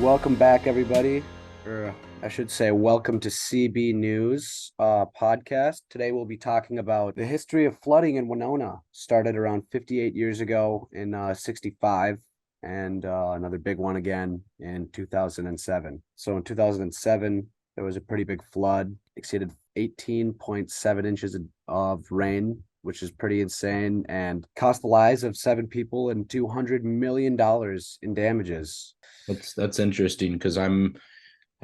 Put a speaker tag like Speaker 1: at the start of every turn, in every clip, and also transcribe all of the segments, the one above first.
Speaker 1: Welcome back, everybody. Or I should say, welcome to CB News podcast. Today we'll be talking about the history of flooding in Winona. Started around 58 years ago in 65, and another big one again in 2007. So in 2007, there was a pretty big flood, exceeded 18.7 inches of rain, which is pretty insane, and cost the lives of 7 people and $200 million in damages.
Speaker 2: That's interesting because I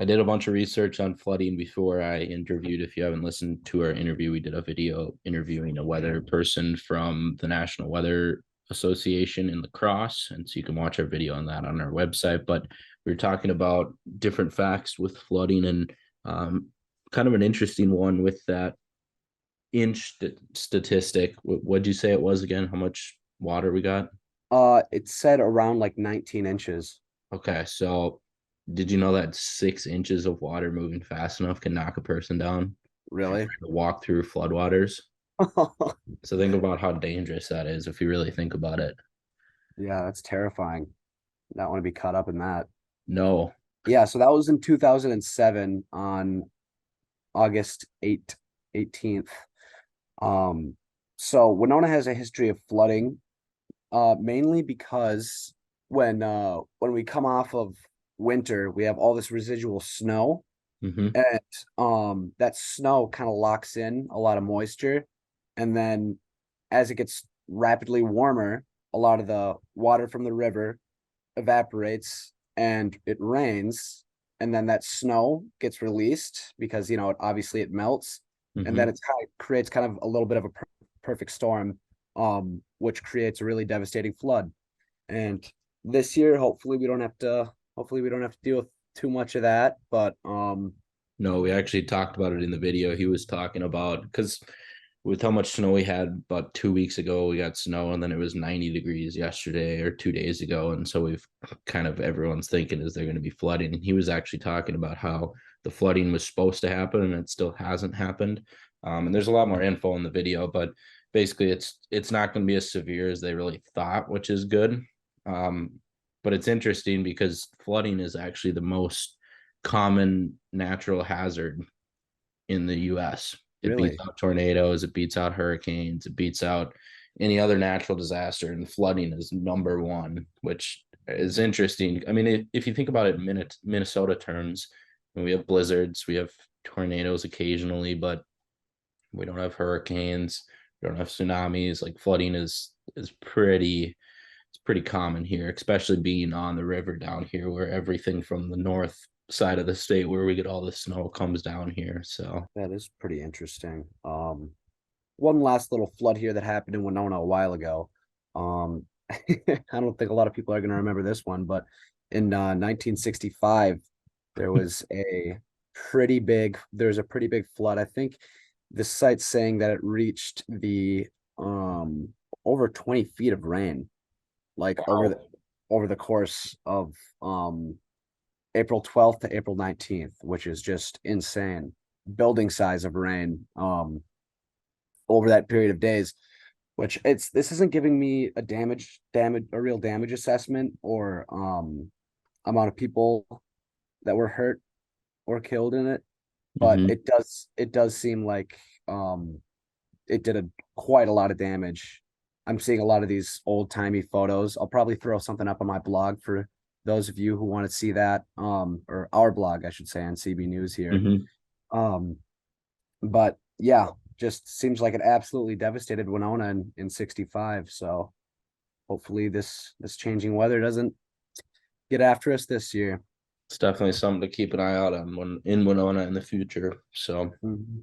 Speaker 2: did a bunch of research on flooding before I interviewed. If you haven't listened to our interview, we did a video interviewing a weather person from the National Weather Association in La Crosse, and so you can watch our video on that on our website. But we were talking about different facts with flooding and kind of an interesting one with that statistic. What'd you say it was again? How much water we got?
Speaker 1: It said around like 19 inches.
Speaker 2: Okay, so did you know that 6 inches of water moving fast enough can knock a person down if you're
Speaker 1: Really?
Speaker 2: trying to walk through floodwaters? So think about how dangerous that is if you really think about it.
Speaker 1: Yeah, that's terrifying. Not want to be caught up in that.
Speaker 2: No.
Speaker 1: Yeah, so that was in 2007 on August 18th. Um, so Winona has a history of flooding, mainly because when we come off of winter, we have all this residual snow,
Speaker 2: Hmm.
Speaker 1: and that snow kind of locks in a lot of moisture, and then as it gets rapidly warmer, a lot of the water from the river evaporates and it rains, and then that snow gets released because obviously it melts, and then
Speaker 2: Hmm.
Speaker 1: it's kind of creates kind of a little bit of a perfect storm, which creates a really devastating flood. And this year, hopefully we don't have to deal with too much of that, but
Speaker 2: No, we actually talked about it in the video. He was talking about because with how much snow we had about 2 weeks ago, we got snow and then it was 90 degrees yesterday or 2 days ago. And so we've kind of everyone's thinking, is there going to be flooding? And he was actually talking about how the flooding was supposed to happen and it still hasn't happened. And there's a lot more info in the video, but basically it's not going to be as severe as they really thought, which is good. Um, but it's interesting because flooding is actually the most common natural hazard in the US. It beats
Speaker 1: really,
Speaker 2: out tornadoes, it beats out hurricanes, it beats out any other natural disaster, and flooding is number one, which is interesting. I mean, if you think about it in Minnesota terms, we have blizzards, we have tornadoes occasionally, but we don't have hurricanes, we don't have tsunamis. Like flooding is pretty common here, especially being on the river down here where everything from the north side of the state where we get all the snow comes down here. So
Speaker 1: that is pretty interesting. One last little flood here that happened in Winona a while ago. I don't think a lot of people are going to remember this one, but in 1965, there was a pretty big flood. I think the site's saying that it reached the over 20 feet of rain, like
Speaker 2: wow.
Speaker 1: over the course of April 12th to April 19th, which is just insane. Building size of rain over that period of days, which this isn't giving me a real damage assessment or amount of people that were hurt or killed in it, but
Speaker 2: Mm-hmm.
Speaker 1: it does seem like um it did quite a lot of damage. I'm seeing a lot of these old timey photos. I'll probably throw something up on my blog for those of you who want to see that, or our blog, I should say, on CB News here.
Speaker 2: Mm-hmm.
Speaker 1: Um, but yeah, just seems like it absolutely devastated Winona in 65. So hopefully this changing weather doesn't get after us this year.
Speaker 2: It's definitely something to keep an eye out on when in Winona in the future. So,
Speaker 1: Mhm.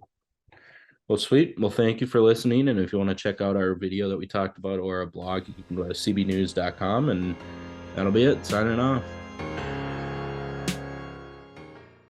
Speaker 2: well, sweet. Well, thank you for listening. And if you want to check out our video that we talked about or our blog, you can go to cbnews.com and that'll be it. Signing off.